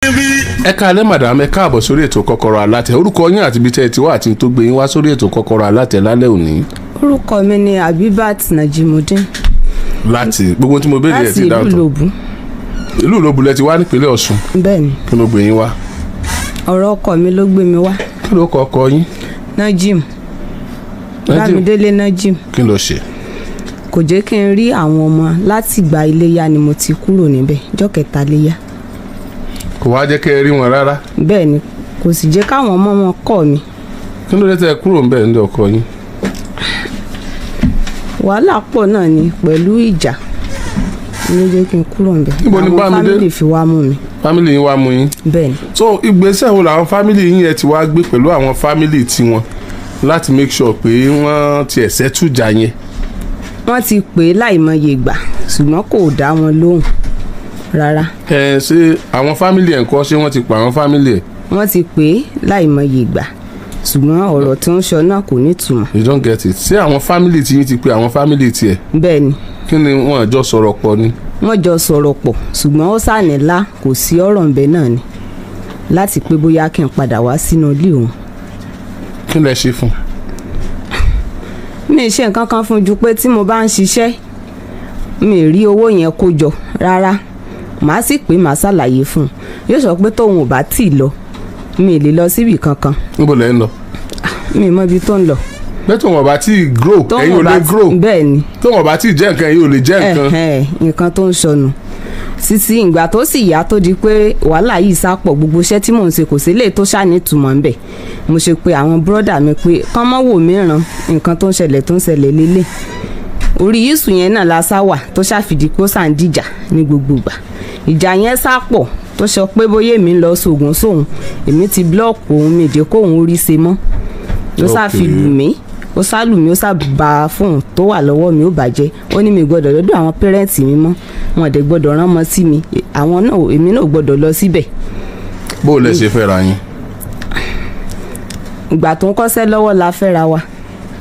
ẹ káalẹ́ madam, ẹ káàbọ̀ sórí ètò kọ́kọ́rọ́ alátẹ. Orúkọ yín àti ibi tẹ́ ẹ ti wá àti tó gbé yín wá sórí ètò kọ́kọ́rọ́ alátẹ lálẹ́ òní. Orúkọ mi ni Abibat Najimudin. Láti gbogbo tí mo béèrè ẹ ti dáhùn. Láti ìlú Ìlóbù. Ìlú Ìlóbù lẹ ti wá nípínlẹ̀ Ọ̀ṣun. Bẹ́ẹ̀ni. Kí ló gbé yín wá? Ọ̀rọ̀ ọkọ mi ló gbé mi wá. Kí ló kọ ọkọ yín? Najim. Bámidélé Najim. Kí ló ṣe? Kò jẹ́ kí n rí àwọn ọmọ láti gba iléyá ni mo ti kúrò níbẹ̀ ọjọ́ kẹta léyá. Kò wá jẹ́ kẹ́ ẹ rí wọn rárá. Bẹ́ẹ̀ni, kò sì jẹ́ káwọn ọmọ wọn kọ̀ mí. Kí ló dé tẹ́ ẹ kúrò ńbẹ̀ ní ọkọ yín? Wàhálà pọ̀ náà ni pẹ̀lú ìjà ló jẹ́ kí n kúrò níbẹ̀. Níbo ni Bámidé? Àwọn fámìlì fi wá mú mi. Fámìlì yín wá mú yín. Bẹ́ẹ̀ni. So ìgbésẹ̀ wo làwọn fámìlì yín yẹn ti wá gbé pẹ̀lú àwọn fámìlì tiwọn láti make sure pé wọ́n ti ẹ̀sẹ̀ tújà yẹn? Wọ́n ti pè é láìmọye ìgbà ṣùgbọ́n kò dá wọn lóhùn rárá. Ṣé àwọn fámìlì ẹ̀ ń kọ́, ṣé wọ́n ti pa àwọn fámìlì ẹ̀? Wọ́n ti pè é láìmọye ìgbà ṣùgbọ́n ọ̀rọ̀ tí ń sọ náà kò ní ìtumọ̀. You don't get it. Ṣé àwọn fámìlì tí yín ti pe àwọn fámìlì tiẹ̀? Bẹ́ẹ̀ni. Kí ni wọ́n jọ sọ̀rọ̀ pọ̀ ni? Wọ́n jọ sọ̀rọ̀ pọ̀ ṣùgbọ́n ó sànìlá kò sí ọ̀rọ̀ ńbẹ náà ni láti pé bóyá kí n padà wá sínú ilé òun. Kí lẹ ṣe fún? Mi ì ṣe nǹkan kan fún ju pé tí mo bá ń ṣiṣẹ́ mi ì rí owó yẹn kó jọ rárá, màá sì pé màá ṣàlàyé fún un. Yóò sọ pé tóun ò bá tì í lọ mi ì lè lọ síbì kankan. Níbo lẹ ń lọ? Mi ì mọ ibi tó ń lọ. Bẹ́ẹ̀ tóun ọba tí grow ẹ̀yin ò lè grow. Bẹ́ẹ̀ ni. Tóun ọba tí jẹ́ nǹkan ẹ̀yin ò lè jẹ́ nǹkan. Nǹkan tó ń sọnù títí ìgbà tó sì yá tó di pé wàhálà yìí sá pọ̀, gbogbo iṣẹ́ tí mò ń ṣe kò sí lè tó ṣàní ìtumọ̀ ńbẹ̀. Mo ṣe pé àwọn bírọ́dà mi pé kán mọ́ wò mí ràn nǹkan tó ń ṣẹlẹ̀ lélẹ̀. Orí yíṣù yẹn náà la sá wà tó ṣàfìdí pé ó sàn dìjà ní gbogbo ìgbà. Ìjà yẹn sá pọ̀ tó sọ pé bóyá èmi ń lọ sóògùn sóhun, èmi ti blọ́ọ̀kù òun mi dé kóhun orí ṣe mọ́. Ó sá fi lù mí, ó sá lù mí, ó sá ba fóònù tó wà lọ́wọ́ mi ó bàjẹ́. Ó ní mi gbọ́dọ̀ lọ́dọ̀ àwọn pẹ́rẹ́ǹtì mi mọ́, wọn dẹ̀ gbọ́dọ̀ rán mọ́ sí mi, àwọn náà èmi náà gbọ́dọ̀ lọ síbẹ̀. Bó lẹ ṣe fẹ́ra yín? Ìgbà tó ń kọ́ṣẹ́ lọ́wọ́ la fẹ́ra wa.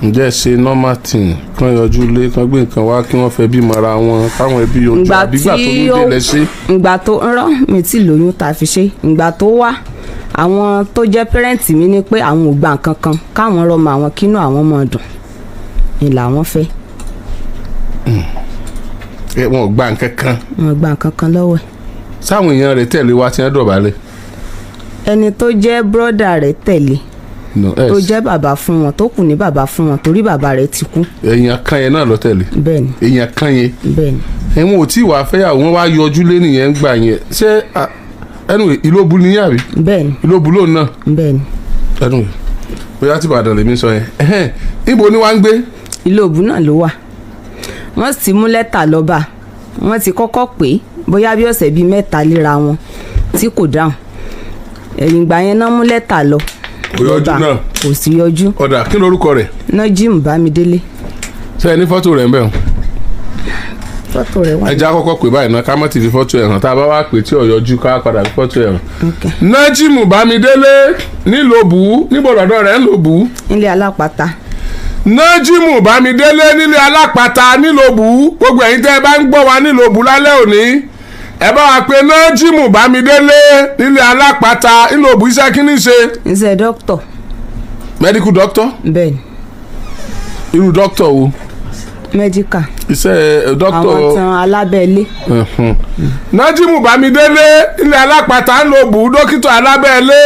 Ǹjẹ́ ṣe normal thing kán yọjú lé kán gbé nǹkan wá kí wọ́n fẹ́ bímọ ara wọn káwọn ẹbí yọjú àbígbà tó ní dé lẹ ṣe? Ìgbà tó ń rán mi tí lóyún ta fi ṣe. Ìgbà tó wá àwọn tó jẹ́ pẹ́rẹ́ǹtì mi ní pé àwọn ò gba nǹkan kan káwọn rọmọ àwọn kínú àwọn mọ̀ dùn ni làwọn fẹ́. Wọn ò gba nǹkan kan. Wọn ò gba nǹkan kan lọ́wọ́ ẹ̀. Sáwọn èèyàn rẹ̀ tẹ̀lé wa tí wọ́n dọ̀bálẹ̀? Ẹni tó jẹ́ bírọ́dà rẹ̀ tẹ̀lé tó jẹ́ bàbá fún wọn tó kù ní bàbá fún wọn torí bàbá rẹ̀ ti kú. Èèyàn kan yẹn náà lọ tẹ̀lé? Bẹ́ẹ̀ni. Èèyàn kan yẹn? Bẹ́ẹ̀ni. Ẹ̀wọ̀n ò tí wàá fẹ́yàwó wọn wá yọjú lé nìyẹn ń gbà yẹn. Ṣé anyway Ìlóbù ni yàrá? Bẹ́ẹ̀ni. Ìlóbù lóun náà? Bẹ́ẹ̀ni. Anyway bóyá tí Ìbàdàn lèmi sọ yẹn. Níbo ni wàá ń gbé? Ìlóbù náà ló wà. Wọ́n sì mú lẹ́tà lọ́ba. Wọ́n ti kọ́kọ́ pè bóyá bí ọ̀sẹ̀ bíi 3 léra wọn tí kò dáhùn. Ẹ̀yìn ìgbà yẹn náà mú lẹ́tà lọ. Kò yọjú náà? Kò sí yọjú. Ọ̀dà kí lorúkọ rẹ̀? Najim Bámidélé. Ṣé ẹ ní fọ́tò rẹ̀ ń bẹ̀? Fọ́tò rẹ̀ wà. Ẹ já kọ́kọ́ pè báyìí náà ká má ti fi fọ́tò ẹ̀ hàn, tá a bá wá pè tí ò yọjú ká padà fi fọ́tò ẹ̀ hàn. Najim Bámidélé nílòbù, níbo lọ́dọ̀ rẹ̀ ń lòbù? Ilé Alápàtà. Najim Bámidélé nílé Alápàtà nílòbù. Gbogbo ẹ̀yin tẹ́ ẹ bá ń gbọ́ wa nílòbù lálẹ́ òní, ẹ bá wa pé Najim Bámidélé nílé Alápàtà nílòbù. Iṣẹ́ kí ni ṣe? Iṣẹ́ dókítọ̀. Medical doctor? Bẹ́ẹ̀ni. Irú dókítọ̀ wo? Medical. Iṣẹ́ dókítọ̀. Àwọn tan alábẹ́lé. Najim Bámidélé nílé Alápàtà nílòbù, dókítà alábẹ́lé,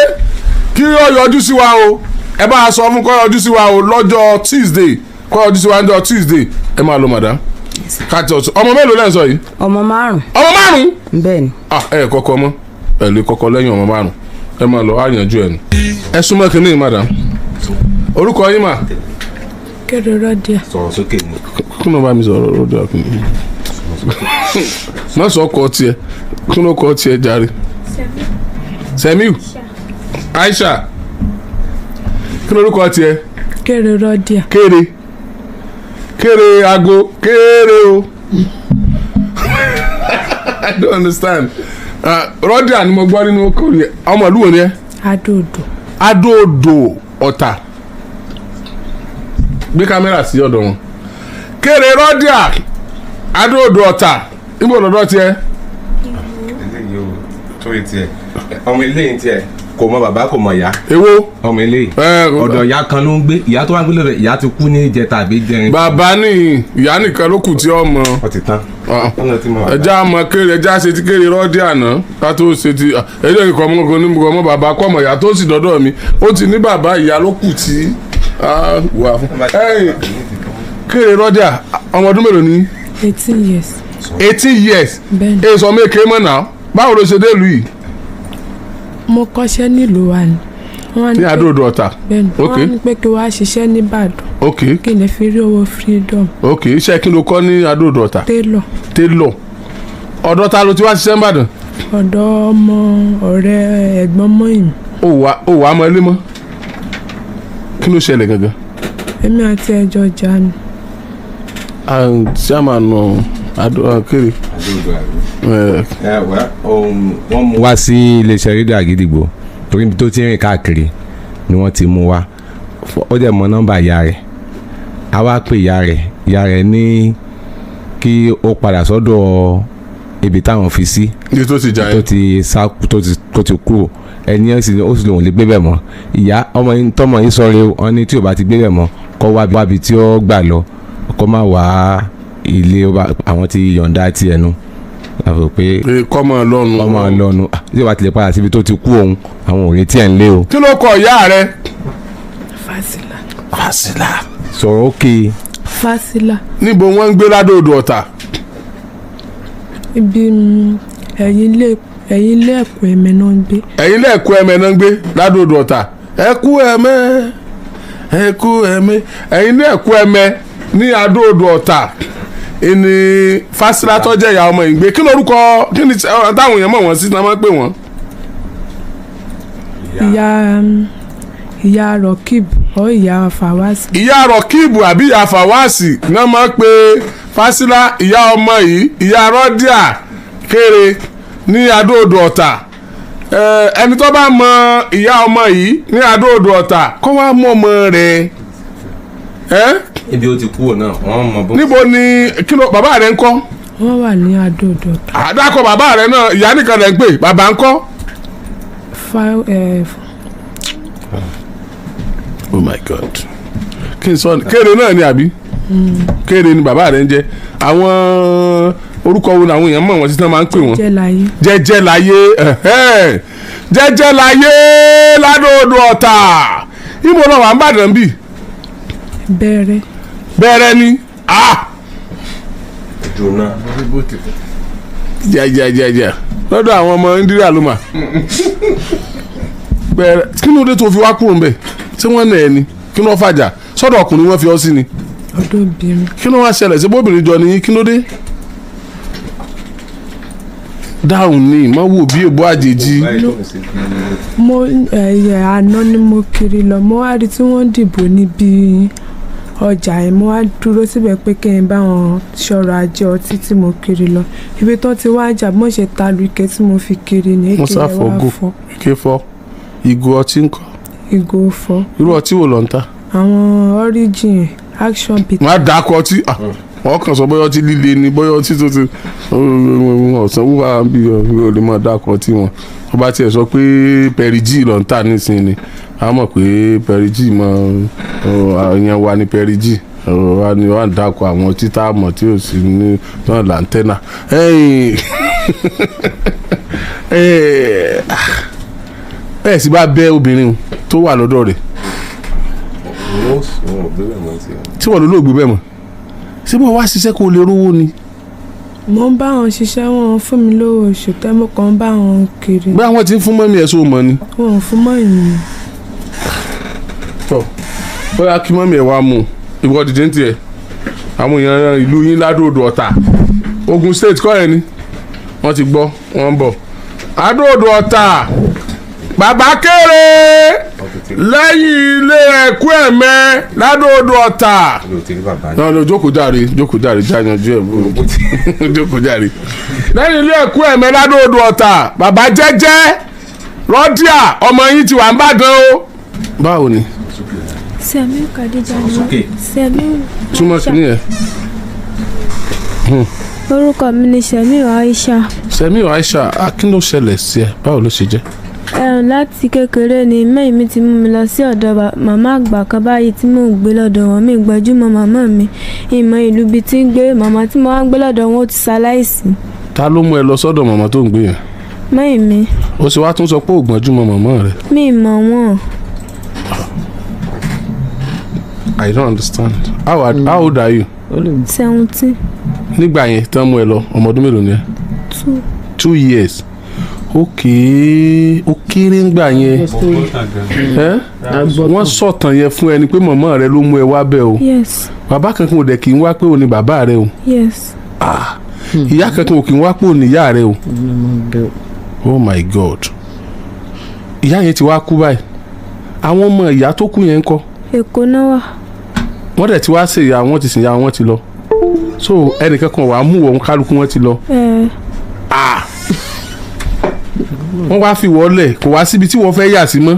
kí ó yọjú sí wa o. Ẹ bá a sọ fún kó yọjú sí wa o lọ́jọ́ Tuesday, kó yọjú sí wa lọ́jọ́ Tuesday. Ẹ máa lọ madam. Ọmọ mélòó lẹ́ ń sọ yìí? Ọmọ 5. Ọmọ 5? Bẹ́ẹ̀ni. Ẹ kọ́kọ́ mọ́ ẹ lè kọ́kọ́ lẹ́yìn ọmọ 5. Ẹ máa lọ àyànjú ẹ̀ nù. Ẹ súnmọ́ kínní madam. Orúkọ yín mà? KOKOROALATE. Sọ̀rọ̀ sókè ni. Kí ló bá mi sọ̀rọ̀ lọ́dọ̀ àkùnrin? Má sọ ọkọ tiẹ̀, kí ló kọ tiẹ̀ jàre? Sẹ́miu? Aisha? Kí ló orúkọ tiẹ̀? KOKOROALATE. Kéré ago, kéré o. I don't understand. Rọ́díà ni mo gbọ́ nínú okòrí ẹ̀. Ọmọ ìlú wo ni ẹ? Adóodò Ọ̀tà. Gbé kámẹ́rà sí ọ̀dọ̀ wọn. Kéré Rọ́díà Adóodò Ọ̀tà. Níbo lọ́dọ̀ tiẹ̀? Eléyìí o, tó etí ẹ̀. ọmọ eléyìí tiẹ̀ kò mọ bàbá kò mọ ìyá. èwo. ọmọ eléyìí ọ̀dọ̀ ìyá kan ló ń gbé, ìyá tó wá ń gbé lọ́dọ̀ ìyá ti kú ní ìjẹta àbí jẹrin. bàbá ní ìyá nìkan ló kù tí ó mọ. ó ti tán. ẹja mọ kéré ẹja ṣe ti kéré rọ́ọ̀dì àná ká tó ṣe ti ẹjọ́ ìkọ̀ ọmọ ní ọmọ bàbá kọ́ ọmọ ìyá tó sì dọ́dọ̀ mi ó ti ní bàbá ìyá ló kù tí wà fún. kéré rọ́ọ̀dì ọmọ ọdún mélòó ni. 18 years. 18 years. bẹ́ẹ̀ni. èyí sọ méèké mọ̀ náà báwo ló ṣe dé ìlú yìí. mo kọ́ṣẹ́ nílùú wa ni. ní Adó-Odò Ọ̀tà. bẹ́ẹ̀ni wọ́n ní pé kí wàá ṣiṣẹ́ nìbàdàn. ok kí n lè fi rí owó freedom. ok iṣẹ́ kí ló kọ́ ní Adó-Odò Ọ̀tà. tailor. ọ̀dọ̀ ta ló ti wá ṣiṣẹ́ nìbàdàn. ọ̀dọ̀ ọmọ ọ̀rẹ́ ẹ̀gbọ́n mọ́yìn. ó wà á mọ ilé mọ́ kí ló ṣẹlẹ̀ gangan. èmi àti ẹjọ́ jà ni. chairman kéré. wọ́n mú wá sí iléeṣẹ́ rédíò Àgídìgbò torí ibi tó ti rìn káàkiri ni wọ́n ti mú wá ó dẹ̀ mọ nọ́mbà ìyá rẹ̀ a wá pè ìyá rẹ̀ ní kí ó padà sọ́dọ̀ ibi táwọn fi sí ibi tó ti jà yẹn tó ti sá tó ti kúrò ẹni ó sì lòun lè gbé bẹ̀ mọ́ ìyá ọmọ yìí tọmọ yìí sọ rẹ̀ wọ́n ní tí ò bá ti gbé bẹ̀ mọ́ kó wábi tí ó gbà lọ kó má wá ilé àwọn ti yọ̀ǹda ti ẹnu àfọ̀ pé kọ́mọ lọ́nu tí ó bá tilẹ̀ padà síbi tó ti kú òun àwọn òrìn tí ẹ̀ ń lé o. kí ló kọ ìyá rẹ. Fásilà. sọ̀rọ̀ òkè. Fásilà. níbo wọ́n ń gbé Ládó-Odò Ọ̀tà. ibi ẹ̀yìn ilé ẹ̀kọ́ ẹ̀mẹ́ náà ń gbé. ẹ̀yìn ilé ẹ̀kọ́ ẹ̀mẹ́ náà ń gbé Ládó-Odò Ọ̀tà. ẹ̀kú ẹ̀mẹ́ ẹ̀yìn ilé ẹ̀kọ́ ẹ̀mẹ́ ní Adó-Odò Ọ̀tà ìní Fásilà tó jẹ́ ìyá ọmọ yìí gbé kí lórúkọ kí ni táwọn èèyàn mọ̀ wọ́n sí náà máa ń pè wọ́n. ìyá Rọ̀kìb ọ ìyá Fàwásì. ìyá Rọ̀kìb àbí ìyá Fàwásì náà máa ń pe Fásilà ìyá ọmọ yìí ìyá Rọ́díà Kéré ní Adó-Odò Ọ̀tà ẹni tó bá mọ ìyá ọmọ yìí ní Adó-Odò Ọ̀tà kó wá mọ ọmọ rẹ̀ ibi ó ti kúrò náà wọ́n mọ bó. níbo ni bàbá rẹ̀ ń kọ́. wọ́n wà ní Adó-Odò Ọ̀tà. àdàkọ bàbá rẹ̀ náà ìyá nìkan rẹ̀ ń pè bàbá ń kọ́. Oh my God kí n sọ Kéré náà ni àbí Kéré ni bàbá rẹ̀ ń jẹ́ àwọn orúkọ wo làwọn èèyàn mọ̀ wọ́n sí tí wọ́n máa ń pè wọ́n. Jẹ́jẹ́ láyé Jẹ́jẹ́ láyé Ládó-Odò Ọ̀tà ibo náà wà ń bàdàn bì. bẹ̀rẹ̀ ni jona jẹjẹjẹjẹ lọ́dọ̀ àwọn ọmọ Nàìjíríà ló mà bẹ̀rẹ̀ kí ló dé tó fi wá kúrò ń bẹ̀ tí wọ́n nà ẹ́ ni kí ló fàjà sọ́dọ̀ ọkùnrin wọ́n fi ọ́ sí ni. ọ̀dọ̀ obìnrin. kí ló wá ṣẹlẹ̀ sí bóbìnrin jọ nìyí kí ló dé. dáhùn ni má wò bí èbó àjèjì. mo àná ni mo kiri lọ mo wá rí tí wọ́n dìbò níbi ọjà ẹ̀ mo wá dúró síbẹ̀ pé kí n bá wọn ṣọ́ra ajé ọtí tí mo kiri lọ ibi tó ti wá jà mo ṣe ta lu ike tí mo fi kiri ní èké ẹ̀ wá fọ́. ike fọ́ ìgò ọtí ńkọ́. ìgò fọ́. irú ọtí wo ló ń ta. àwọn origin action bitter. wọ́n á dà kọ ọtí wọ́n kàn sọ bóyá ọtí líle ni bóyá ọtí tó ti ọ̀sán wúwa bí o lè máa dà kọ ọtí wọn wọ́n bá tiẹ̀ sọ pé pẹ̀rìjì ló ń tà nísìnyí a mọ̀ pé pẹ̀rìjì mọ àyàn wa ní pẹ̀rìjì wa ni wọ́n á dà kọ àwọn ọtí tá a mọ̀ tí ò sí ní náà làǹtẹ́nà bẹ́ẹ̀ sì bá bẹ́ obìnrin tó wà lọ́dọ̀ rẹ̀ tí wọ́n lò gbé bẹ́ẹ̀ mọ̀ ṣé mo wá ṣiṣẹ́ kó lè rówó ni. mo ń bá wọn ṣiṣẹ́ wọn fún mi lówó oṣù tẹ́mọ̀ kan bá wọn kiri. bí àwọn ti ń fún mọ́mí ẹ̀ sóò mọ́ ni. wọn ò fún mọ́mí mi. tọ́ bóyá kí mọ́mí ẹ̀ wá mú ìwọ dìde ń tiẹ̀ àwọn èèyàn ìlú yín Ládó-Odò Ọ̀tà Ogun State kọ́ ẹ̀ ni wọ́n ti gbọ́ wọ́n ń bọ̀ Adó-Odò Ọ̀tà bàbá Kéré lẹ́yìn ilé ẹ̀kọ́ ẹ̀mẹ́ Ládó-Odò Ọ̀tà náà ló jókòó jàre jáyanjú ẹ̀ bó jókòó jàre lẹ́yìn ilé ẹ̀kọ́ ẹ̀mẹ́ Ládó-Odò Ọ̀tà bàbá Jẹ́jẹ́ Rọ́díà ọmọ yín ti wà ń bàdàn o. báwo ni. Sẹ́mi Kàdíjà ni Sẹ́mi. túmọ̀ sí nìyẹn. orúkọ mi ni Sẹ́mi Aisha. Sẹ́mi Aisha kí ló ṣẹlẹ̀ sí ẹ báwo ló ṣe jẹ́. Láti kékeré ni mẹ́yìn mi ti mú mi lọ sí ọ̀dọ̀ màmá àgbà kan báyìí tí mò ń gbé lọ́dọ̀ wọn. Mi gbajúmọ̀ màmá mi ìmọ̀ ìlú ibi tí ń gbé. Màmá tí mo wá ń gbé lọ́dọ̀ wọn ó ti ṣaláìsí. Ta ló mú ẹ lọ sọ́dọ̀ màmá tó ń gbé yẹn. Mẹ́yìn mi. O sì wá tún sọ pé ò gbajúmọ̀ màmá rẹ. Mi mọ̀ wọ́n. I don't understand. How old are you? 17. Nígbà yẹn tán mú ẹ lọ ọmọ ọdún mélòó ni ẹ. 2 years. Okay, ó kéré ńgbà yẹn. Wọ́n sọ̀tàn yẹn fún ẹni pé màmá rẹ ló mú ẹ wá bẹ́ẹ̀ o. Yes. Bàbá kankan ò dẹ̀ kì í wá pé o ní bàbá rẹ o. Yes. Ìyá kankan ò kì í wá pé o ní ìyá rẹ o. Oh my God. Ìyá yẹn ti wá kú báyìí. Àwọn ọmọ ìyá tó kú yẹn ń kọ́. Èkó náà wà. Wọ́n dẹ̀ ti wá ṣe ìyá wọn ti sìn ìyá wọn ti lọ. So ẹnìkan kan wàá mú wọn kálukú wọn ti lọ. Wọ́n wá fi wọlé kò wá síbi tí wọ́n fẹ́ yà sí mọ́.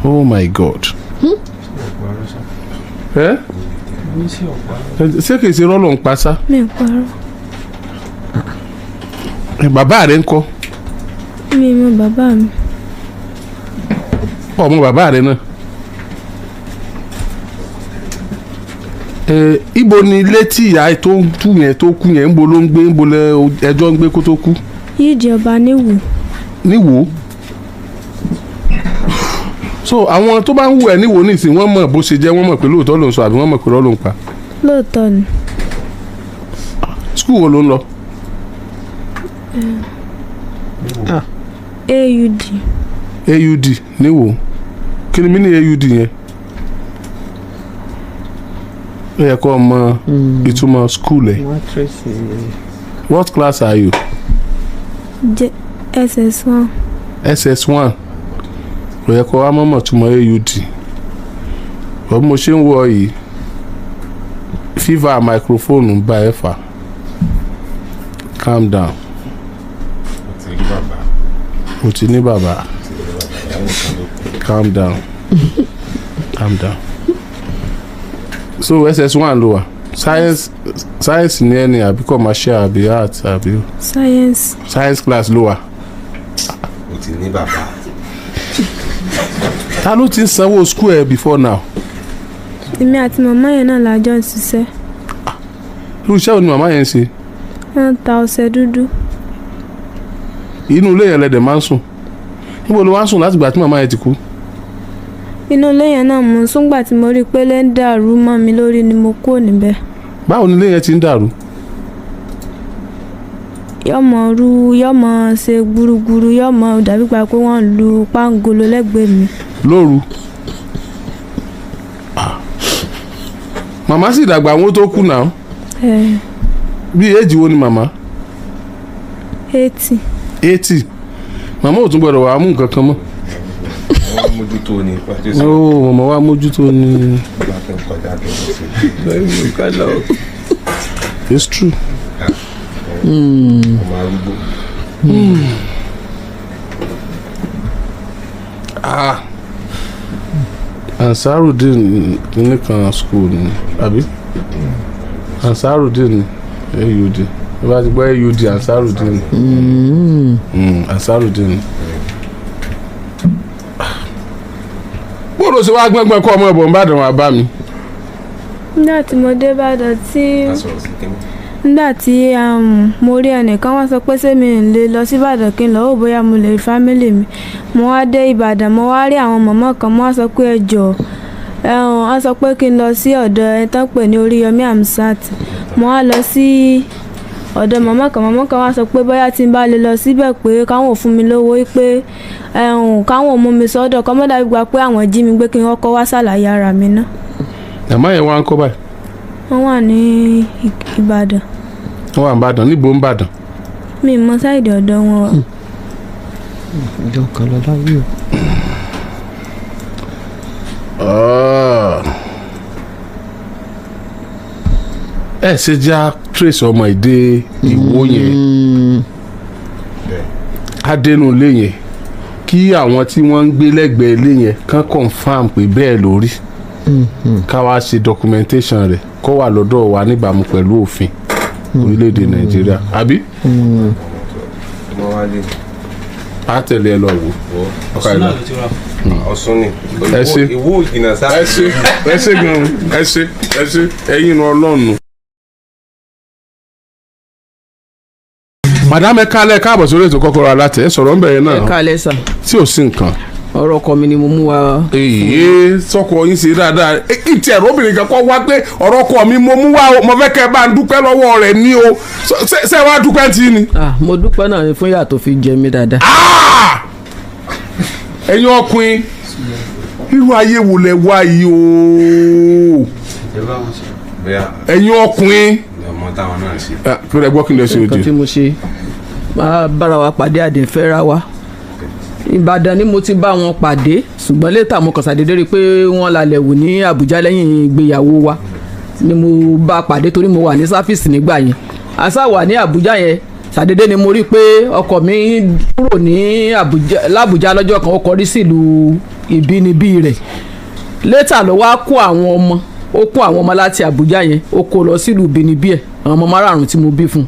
Oh my God. Ṣé kìí ṣe rọ́lọ̀ ń pa sá? Mi ò parọ́. Bàbá rẹ ń kọ́. Mi mọ bàbá mi. Ọmọ bàbá rẹ náà. Ibo ni ilé tí ìyá tó tú yẹn tó kú yẹn ń bo ló ń gbé ń bo ẹjọ́ ń gbé kó tó kú. Yídì ọba níwò. Níwò. So àwọn tó bá ń wù ẹ́ níwò nísìnyí wọ́n mọ̀ bó ṣe jẹ́ wọ́n mọ̀ pé lóòótọ́ ló ń sọ àbí wọ́n mọ̀ pé lọ́ọ́ ló ń pa. Lóòótọ́ ni. Skúù wo ló ń lọ? AUD. AUD níwò. Kí ni mí ní AUD yẹn? Ó yẹ kó mọ ìtumọ̀ skúù ẹ̀. What class are you? SS1. SS1. Ó yẹ kó wá mọ̀mọ̀ túmọ̀ AUD. Bí mo ṣe ń wọ yìí fever microphone ń bá ẹ fà. Calm down. O ti ní bàbá. Calm down. Calm down. So SS1 ló wà. Science ní ẹni àbí commercial àbí art àbí. Science class ló wà. O ti ní bàbá. Ta ló ti ń sanwó school ẹ before now? Èmi àti màmá yẹn náà la jọ ń ṣiṣẹ́. Irú iṣẹ́ wo ni màmá yẹn ń ṣe? Wọ́n ta ọṣẹ dúdú. Inú ilé yẹn lẹ́dẹ̀ máa ń sùn. Níbo ló wá ń sùn láti ìgbà tí màmá yẹn ti kú? Inú ilé yẹn náà mo sùn gbà tí mo rí pé lẹ́ ń dàrú mọ́ mi lórí ni mo kúrò níbẹ̀. Báwo ni ilé yẹn ti ń dàrú? Yọ́mọ rú yọ́mọ ṣe gbúrúgbúrú yọ́mọ dàbí pa pé wọ́n lu pángolo lẹ́gbẹ̀ẹ́ mi. Lóru. Màmá sì dàgbà àwọn tó kú náà. Bí èjì wo ni màmá? 80. 80. Màmá ò tún gbọdọ̀ wàá mú nǹkan kan mọ́. Wọ́n mójútó ni. Màmá wa mójútó ni. It's true. Ọmọ arúgbó. Ansarudin ní kan school ni àbí? Ansarudin AUD. Ẹ bá ti gbọ́ AUD Ansarudin. Ansarudin. Bó ṣe wá gbẹ́ngbẹ́ kọ́ ọmọ ẹ̀bùn Ìbàdàn wá bá mi. Nígbà tí mo dé Ìbàdàn nígbà tí mo rí ẹnìkan wá sọ pé ṣé mi ń lè lọ sí Ìbàdàn kí n lọ wò bóyá mo lè rí fámílì mi. Mo wá dé Ìbàdàn mo wá rí àwọn mọ̀mọ́ kan mo wá sọ pé ẹ jọ̀ọ́ wọ́n sọ pé kí n lọ sí ọ̀dọ̀ ẹni tán pè ní ORIYOMI HAMZAT. Mo wá lọ sí ọ̀dọ̀ mọ̀mọ́ kan wá sọ pé bóyá tí n bá lè lọ síbẹ̀ pé káwọn ò fún mi lówó pé káwọn ò mú mi sọ́dọ̀ kọ́ mọ́ dàbí gba pé àwọn jí mi gbé kí n kọ́kọ́ wá ṣàlàyé ara mi ná. Màmá yẹn wá ń kọ́ báyìí. Wọ́n wà ní Ìbàdàn. Wọ́n wà ní Ìbàdàn níbo ń Ìbàdàn? Mi mọ sáìdì ọ̀dọ̀ wọn wà. Ìjọ kan lọ láyé o. Ẹ ṣe já trace ọmọ ìdè Ìwó yẹn adẹnu ilé yẹn kí àwọn tí wọ́n ń gbé lẹ́gbẹ̀ẹ́ ilé yẹn kàn confam pé bẹ́ẹ̀ lórí ká wá ṣe documentation rẹ̀ kó wà lọ́dọ̀ wa níbàámu pẹ̀lú òfin orílẹ̀-èdè nàìjíríà àbí. a tẹ̀lé ẹ lọ wò ọkà ìlà Ọ̀ṣun ni ẹ ṣe ìwó ìgbìnà sáà. ẹ ṣe gan ẹ ṣe ẹ̀yin nu ọlọ́run. madam ẹ kálẹ̀ káàbọ̀ sórí ètò kọ́kọ́rọ́ alátẹ ẹ sọ̀rọ̀ ń bẹ̀rẹ̀ náà ẹ kálẹ̀ sà tí ò sí nǹkan. ọ̀rọ̀ ọkọ mi ni mo mú wa. èyí sọkọ yín ṣe dáadáa ìtì ẹ̀rọ obìnrin kan kọ́ wá pé ọ̀rọ̀ ọkọ mi mo mú wá o mo fẹ́ kẹ́ ẹ bá ń dúpẹ́ lọ́wọ́ rẹ̀ ní o ṣé wàá dúpẹ́ tí ni. mo dúpẹ́ náà ni fún ìyà tó fi jẹ mí dáadáa. ẹ̀yin ọkùnrin irú ayé wo lẹ wá yìí o ẹ̀yin ọkùnrin. ọmọ táwọn náà ṣe. fúnra ẹ gbọ́ kí n lè ṣe òde. nǹkan tí mo ṣe máa bára wa pàdé àdínfẹ́ra wa ìbàdàn ni mo ti bá wọn pàdé ṣùgbọ́n létà mo kàn ṣàdédé rí i pé wọ́n lálẹ́ wò ní àbújá lẹ́yìn ìgbéyàwó wa ni mo bá pàdé torí mo wà ní sáfíìsì nígbà yẹn àṣà wà ní àbújá yẹn ṣàdédé ni mo rí i pé ọkọ mi kúrò ní lábújá lọ́jọ́ kan ó kọrí sílùú ìbínibí rẹ̀ létà ló wá kó àwọn ọmọ láti àbújá yẹn ó kó lọ sílùú ìbínibí ẹ̀ àwọn ọmọ márààrún tí mo bí fún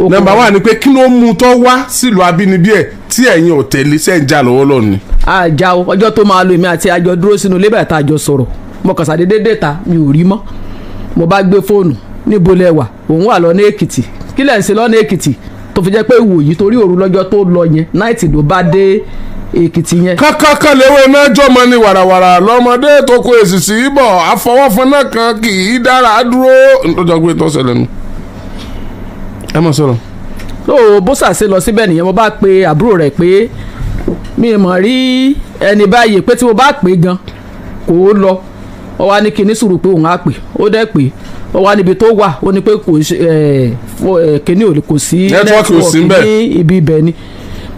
un. nọ́mbà wà ní pé kí ló mú tó wá sílùú abínibí ẹ̀ tí ẹ̀yin ò tẹ̀lé sẹ́ ń jà lọ́wọ́ lọ́ni. àjà ọjọ́ tó máa lo èmi àti àjọ dúró sínú ilé bàtà àjọ sọ̀rọ̀ mo kàn ṣàdédé dèta mi ò rí mọ́ mo bá gbé fóònù níbo lẹ wà òun wà lọ́nà èkìtì kí lẹ̀ ń ṣe lọ́nà èkìtì tó fi jẹ́ pé ìwòyí torí òru lọ́jọ́ tó lọ yẹn náìtì ló bá dé èkìtì yẹn. kákáká léwé náà jọmọ ní wàràwàrà lọmọdé tó kó èsì sí bọ̀ àfọwọ́fọ́nà kan kì í dára dúró lọ́jọ́ pé tó ṣẹlẹ̀ nu. ẹ mọ̀ sọ̀rọ̀. tó bó ṣàṣe lọ síbẹ̀ nìyẹn mo bá pe àbúrò rẹ̀ pé mi mọ̀ rí ẹni báyìí pé tí mo bá pè gan kò lọ ọ wá ní kí ní sùúrù pé òun á pè ó dẹ́ pé ó wá níbi tó wà ó ní pé kò kíní kò sí nẹ́tíwọ́ọ̀kì ní ibi ibẹ̀ ni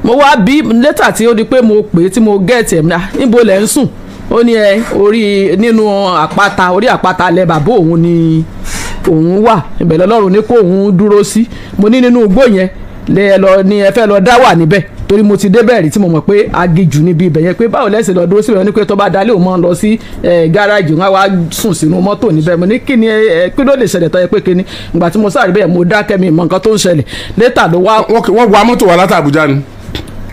mo wá bí lẹ́tà tí ó di pé mo pè é tí mo gẹ̀ẹ́tì ẹ̀ níbo lẹ̀ ń sùn ó ní orí àpáta lẹ bàbá òun ni òun wà ibẹ̀ lọ́lọ́run ní kó òun dúró sí mo ní nínú igbó yẹn ni ẹ fẹ́ lọ dá wà níbẹ̀ torí mo ti débẹ̀ rí tí mo mọ̀ pé agijù níbi ibẹ̀ yẹn pé báwo lẹ́sìn lọ dúró síbẹ̀ ní pé tó bá dalẹ̀ òun máa ń lọ sí gáràjì wọn wá sùn sínú mọ́tò níbẹ̀ mo ní kí ni kí ló lè ṣẹlẹ̀ tó yẹ pé kíni ìgbà tí mo sáré bẹ́ẹ̀ mo dákẹ́ mi mọ̀ nǹkan tó ń ṣẹlẹ̀ létà ló wá. wọ́n wa mọ́tò wá láti Àbújá ni.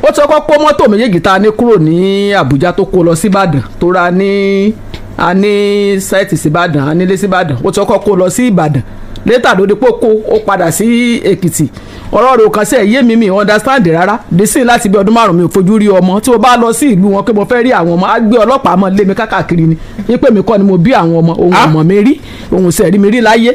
ó ti kọ́kọ́ kó mọ́tò méjèèjì tá a ní kúrò ní Àbújá tó kó lọ síbàdàn tó ra a ní sáìtì síbàdàn a nílé síbàdàn ó ti kọ́kọ́ kó lọ sí Ìbàdàn létà ló di pé ó padà sí Èkìtì ọ̀rọ̀ rẹ̀ ò kàn sí ẹ̀ yé mi understand rárá dísìn láti bí ọdún márùn-ún mi ò fojú rí ọmọ tí mo bá lọ sí ìlú wọn pé mo fẹ́ rí àwọn ọmọ á gbé ọlọ́pàá mọ́ lé mi káàkiri ni wípé mi kọ́ ni mo bí àwọn ọmọ òun ọmọ mi rí òun sì rí mi rí láyé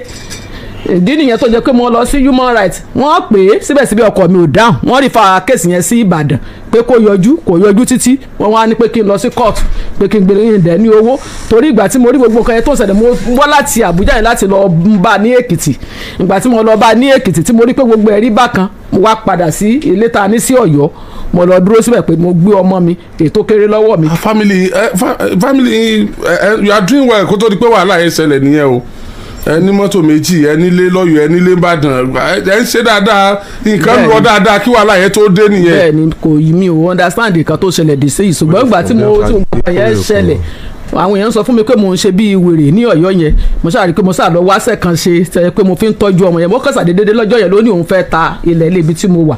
ìdí nìyẹn tó jẹ́ pé mo lọ sí human rights wọ́n pè é síbẹ̀síbẹ̀ ọkọ mi ò dáhùn wọ́n rí fa kéèsì yẹn sí Ìbàdàn pé kò yọjú títí wọ́n wá ní pé kí n lọ sí court pé kí n gbé yín dẹ̀ ní owó torí ìgbà tí mo rí gbogbo nǹkan yẹn tó ṣẹlẹ̀ mo wá láti Àbújá yẹn láti lọ bá ní Èkìtì ìgbà tí mo lọ bá ní Èkìtì tí mo rí pé gbogbo ẹ̀rí bákan mo wá padà sí ilé ta ní sí Ọ̀yọ́ mo lọ dúró síbẹ̀ pé mo gbé ọmọ mi ètò kéré lọ́wọ́ mi. family you are doing well kó tó di pé wàhálà yẹn ṣẹlẹ̀ nìyẹn o ẹni mọ́tò méjì ẹni lé lọ́yọ̀ ẹni lé Ìbàdàn ẹ ń ṣe dáadáa nǹkan lọ dáadáa kí wàhálà yẹn tó dé nìyẹn. bẹ́ẹ̀ni kò yí mi ò understand nǹkan tó ṣẹlẹ̀ dé sí ìṣùgbọ́n ìgbà tí mo yẹn ṣẹlẹ̀ àwọn èèyàn sọ fún mi pé mo ń ṣe bíi wèrè ní Ọ̀yọ́ yẹn mo ṣáà rí i pé mo ṣáà lọ wáṣẹ kan ṣe pé mo fi ń tọ́jú ọmọ yẹn mo kàn ṣàdédé lọ́jọ́ yẹn ló ní òun fẹ́ ta ilẹ̀ ilé ibi tí mo wà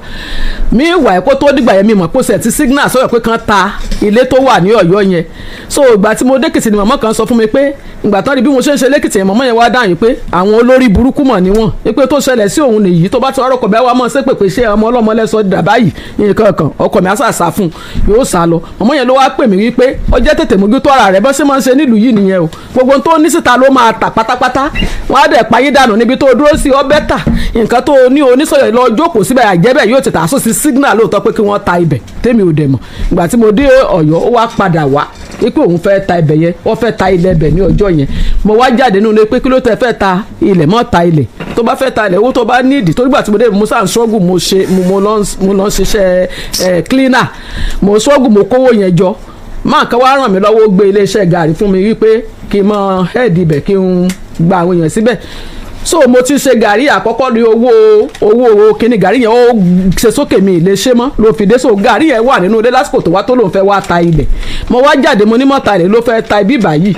mí wà ẹ̀kọ́ tó dìgbà yẹn mi mọ̀ pé ṣe ti signal sọ̀rọ̀ pé kan ta ilé tó wà ní Ọ̀yọ́ yẹn so ìgbà tí mo dẹ́kìtì ni màmá kan sọ fún mi pé ìgbà tán rí bí mo ṣe ń ṣe lẹ́kìtì yẹn màmá yẹn wá dáhùn pé àwọn olórí burúkú mọ̀ níwọ̀n pé tó ṣẹlẹ̀ sí òun nìyí tó bá ti ọ̀rọ̀ kọ̀ọ̀bẹ́ wa mọ̀ ṣe pé ṣé ọmọ ọlọ́mọ lẹ́sọ̀ dàbá yìí nǹkan kan ọkọ mi á sà fún yóò sá lọ màmá yẹn ló wá pè mí wípé ọjọ́ tètè mójútó ara rẹ̀ bọ́ ṣe máa ń ṣe nílùú yìí nìyẹn o gbogbo tó ní síta ló máa tà pátápátá wọn á dẹ̀ payé dànù níbi tó dúró sí ọbẹ̀ tà nǹkan tó ní oníṣòyè lọ jókòó síbẹ̀ àjẹbẹ̀ yóò ti tà sọ sí signal lóòótọ́ pé kí wọ́n ta ibẹ̀ tèmi ò dẹ̀ mọ̀ ìgbà tí mo dé Ọ̀yọ́ ó wá padà wá pé òun fẹ́ ta ibẹ̀ yẹn wọ́n fẹ́ ta ilẹ̀ ibẹ̀ ní ọjọ́ yẹn mo wá jáde nínú ilé pé kí ló tẹ fẹ́ ta ilẹ̀ mọ́ ta ilẹ̀ tó bá fẹ́ ta ilẹ̀ owó tó bá nídìí tó nígbà tí mo dé mo sàn ṣọ́ọ̀gù mo lọ ṣiṣẹ́ cleaner mo ṣọ́ọ̀gù mo kówó yẹn jọ máa kan wá ràn mí lọ́wọ́ gbé iléeṣẹ́ gàrí fún mi wípé kí n mọ hẹ́ẹ̀dì ibẹ̀ kí n gba àwọn èèyàn síbẹ̀ so mo ti ṣe gàrí àkọ́kọ́ ní owó kíní gàrí yẹn ó ṣe sókè mi lè ṣe mọ́ ló fi dé so gàrí yẹn wà nínú ilé lásìkò tó wá tó lòun fẹ́ wá ta ilẹ̀ mo wá jáde mo ní mọ́ ta ilẹ̀ ló fẹ́ ta ibi báyìí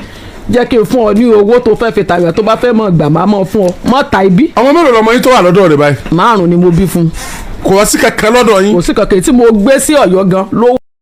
jẹ́ kí n fún ọ ní owó tó fẹ́ fi tàyọ̀ tó bá fẹ́ mọ̀ gbà máa mọ̀ fún ọ mọ̀ ta ibi. ọmọ mélòó lọmọ yín tó wà lọ́dọ̀ rẹ̀ báyìí. 5 ni mo bí fún. kò wá sí kankan lọ́dọ̀ yín. kò sí kankan tí mo gbé sí Ọ̀yọ́ gan ló